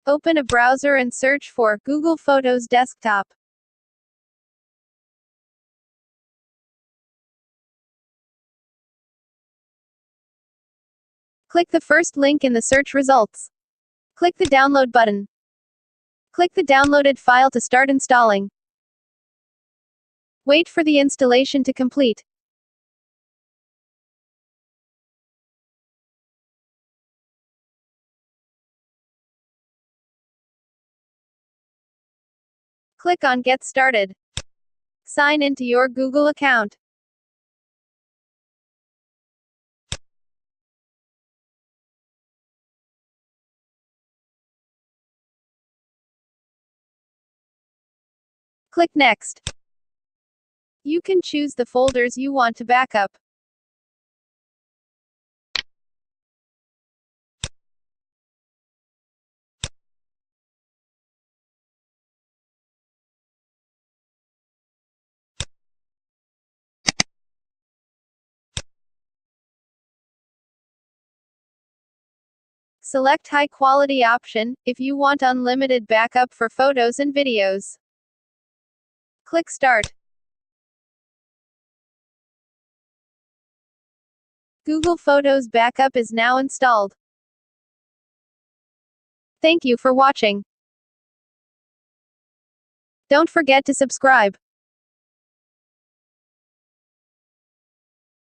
Open a browser and search for Google Photos Desktop. Click the first link in the search results. Click the download button. Click the downloaded file to start installing. Wait for the installation to complete. Click on Get Started. Sign into your Google account. Click Next. You can choose the folders you want to backup. Select High Quality option, if you want unlimited backup for photos and videos. Click Start. Google Photos Backup is now installed. Thank you for watching. Don't forget to subscribe.